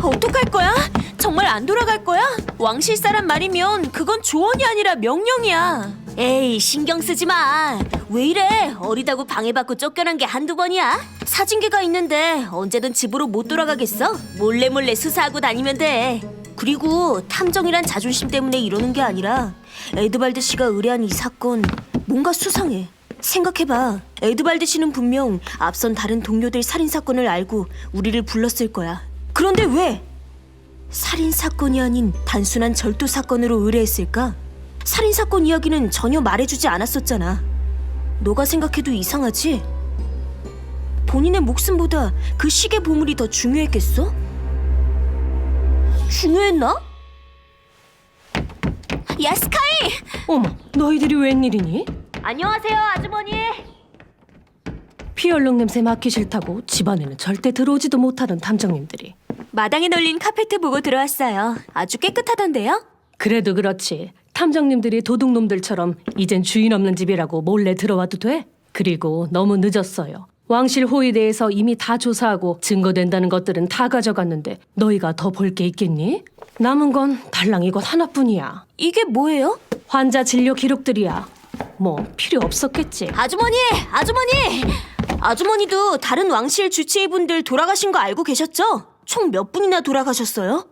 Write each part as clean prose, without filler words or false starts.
어떡할 거야? 정말 안 돌아갈 거야? 왕실 사람 말이면 그건 조언이 아니라 명령이야. 에이, 신경 쓰지 마. 왜 이래? 어리다고 방해받고 쫓겨난 게 한두 번이야? 사진기가 있는데 언제든 집으로 못 돌아가겠어? 몰래 수사하고 다니면 돼. 그리고 탐정이란 자존심 때문에 이러는 게 아니라 에드발드 씨가 의뢰한 이 사건 뭔가 수상해. 생각해봐. 에드발드 씨는 분명 앞선 다른 동료들 살인사건을 알고 우리를 불렀을 거야. 그런데 왜 살인사건이 아닌 단순한 절도사건으로 의뢰했을까? 살인사건 이야기는 전혀 말해주지 않았었잖아. 너가 생각해도 이상하지? 본인의 목숨보다 그 시계 보물이 더 중요했겠어? 중요했나? 야, 스카이! 어머, 너희들이 웬일이니? 안녕하세요, 아주머니. 피 얼룩 냄새 맡기 싫다고 집안에는 절대 들어오지도 못하던 탐정님들이. 마당에 널린 카페트 보고 들어왔어요. 아주 깨끗하던데요? 그래도 그렇지. 탐정님들이 도둑놈들처럼 이젠 주인 없는 집이라고 몰래 들어와도 돼? 그리고 너무 늦었어요. 왕실 호위에 대해서 이미 다 조사하고 증거된다는 것들은 다 가져갔는데 너희가 더 볼 게 있겠니? 남은 건 달랑 이것 하나뿐이야. 이게 뭐예요? 환자 진료 기록들이야. 뭐 필요 없었겠지. 아주머니! 아주머니도 다른 왕실 주치의분들 돌아가신 거 알고 계셨죠? 총 몇 분이나 돌아가셨어요?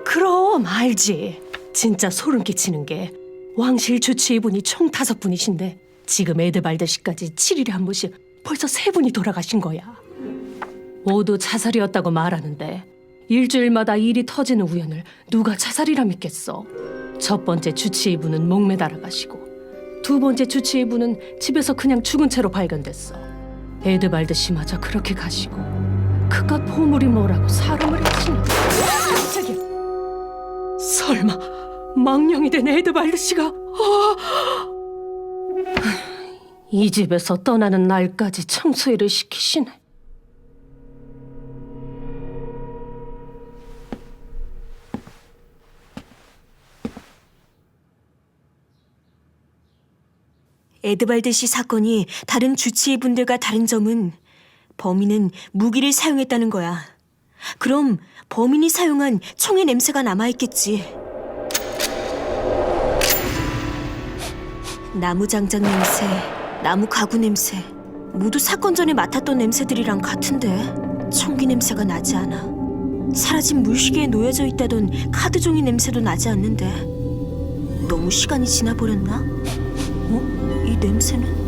그럼 알지. 진짜 소름 끼치는 게 왕실 주치의분이 총 5분이신데 지금 에드발드 씨까지 7일에 한 번씩 벌써 3분이 돌아가신 거야. 모두 자살이었다고 말하는데 일주일마다 일이 터지는 우연을 누가 자살이라 믿겠어. 첫 번째 주치의분은 목매달아 가시고 두 번째 주치의분은 집에서 그냥 죽은 채로 발견됐어. 에드발드 씨마저 그렇게 가시고 그깟 보물이 뭐라고 사람을 해치니. 깜짝이야. 설마 망령이 된 에드발드 씨가 이 집에서 떠나는 날까지 청소일을 시키시네. 에드발드 씨 사건이 다른 주치의분들과 다른 점은 범인은 무기를 사용했다는 거야. 그럼 범인이 사용한 총의 냄새가 남아있겠지. 나무 장작 냄새, 나무 가구 냄새 모두 사건 전에 맡았던 냄새들이랑 같은데 총기 냄새가 나지 않아. 사라진 물시계에 놓여져 있다던 카드 종이 냄새도 나지 않는데 너무 시간이 지나버렸나? 이 냄새는?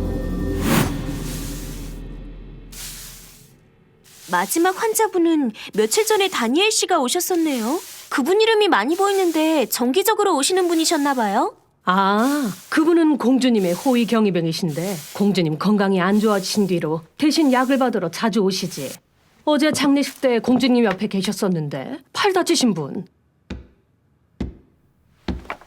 마지막 환자분은 며칠 전에 다니엘 씨가 오셨었네요. 그분 이름이 많이 보이는데 정기적으로 오시는 분이셨나 봐요. 아, 그분은 공주님의 호위 경위병이신데 공주님 건강이 안 좋아지신 뒤로 대신 약을 받으러 자주 오시지. 어제 장례식 때 공주님 옆에 계셨었는데 팔 다치신 분.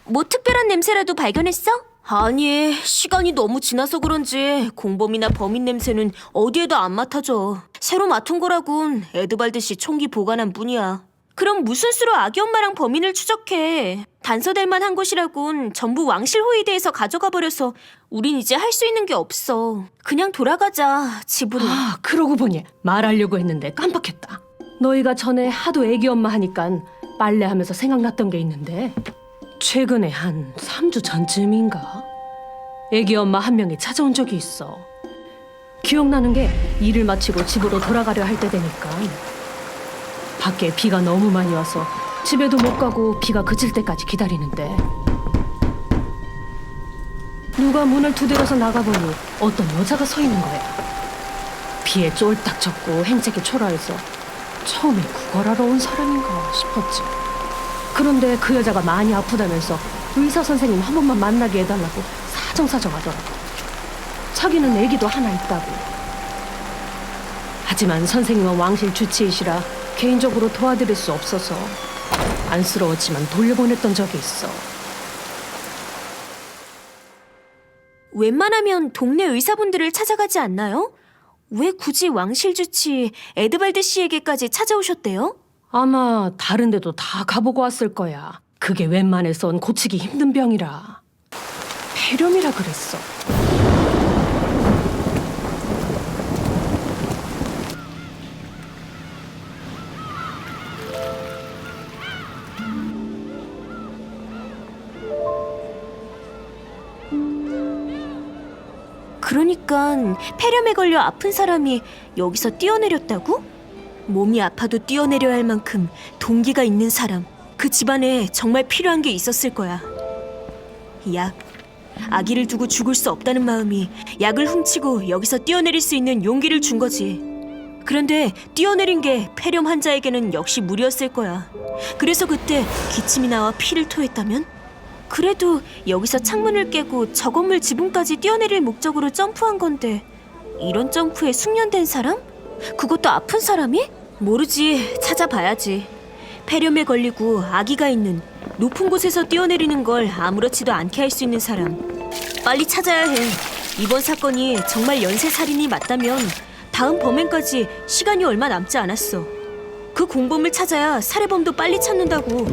뭐 특별한 냄새라도 발견했어? 아니, 시간이 너무 지나서 그런지 공범이나 범인 냄새는 어디에도 안 맡아져. 새로 맡은 거라곤 에드발드 씨 총기 보관한 뿐이야. 그럼 무슨 수로 아기 엄마랑 범인을 추적해. 단서될 만한 곳이라곤 전부 왕실 호위대에서 가져가 버려서 우린 이제 할 수 있는 게 없어. 그냥 돌아가자, 집으로. 아, 그러고 보니 말하려고 했는데 깜빡했다. 너희가 전에 하도 애기 엄마 하니까 빨래하면서 생각났던 게 있는데 최근에 한 3주 전쯤인가 애기 엄마 한 명이 찾아온 적이 있어. 기억나는 게 일을 마치고 집으로 돌아가려 할 때 되니까 밖에 비가 너무 많이 와서 집에도 못 가고 비가 그칠 때까지 기다리는데 누가 문을 두드려서 나가보니 어떤 여자가 서 있는 거야. 비에 쫄딱 젖고 행색이 초라해서 처음에 구걸하러 온 사람인가 싶었지. 그런데 그 여자가 많이 아프다면서 의사 선생님 한 번만 만나게 해달라고 사정사정 하더라고. 자기는 애기도 하나 있다고. 하지만 선생님은 왕실 주치의시라 개인적으로 도와드릴 수 없어서 안쓰러웠지만 돌려보냈던 적이 있어. 웬만하면 동네 의사분들을 찾아가지 않나요? 왜 굳이 왕실 주치 에드발드 씨에게까지 찾아오셨대요? 아마 다른 데도 다 가보고 왔을 거야. 그게 웬만해선 고치기 힘든 병이라. 폐렴이라 그랬어. 그러니까 폐렴에 걸려 아픈 사람이 여기서 뛰어내렸다고? 몸이 아파도 뛰어내려야 할 만큼 동기가 있는 사람. 그 집안에 정말 필요한 게 있었을 거야. 약. 아기를 두고 죽을 수 없다는 마음이 약을 훔치고 여기서 뛰어내릴 수 있는 용기를 준 거지. 그런데 뛰어내린 게 폐렴 환자에게는 역시 무리였을 거야. 그래서 그때 기침이 나와 피를 토했다면? 그래도 여기서 창문을 깨고 저 건물 지붕까지 뛰어내릴 목적으로 점프한 건데 이런 점프에 숙련된 사람? 그것도 아픈 사람이? 모르지. 찾아봐야지. 폐렴에 걸리고 아기가 있는 높은 곳에서 뛰어내리는 걸 아무렇지도 않게 할 수 있는 사람. 빨리 찾아야 해. 이번 사건이 정말 연쇄살인이 맞다면 다음 범행까지 시간이 얼마 남지 않았어. 그 공범을 찾아야 살해범도 빨리 찾는다고.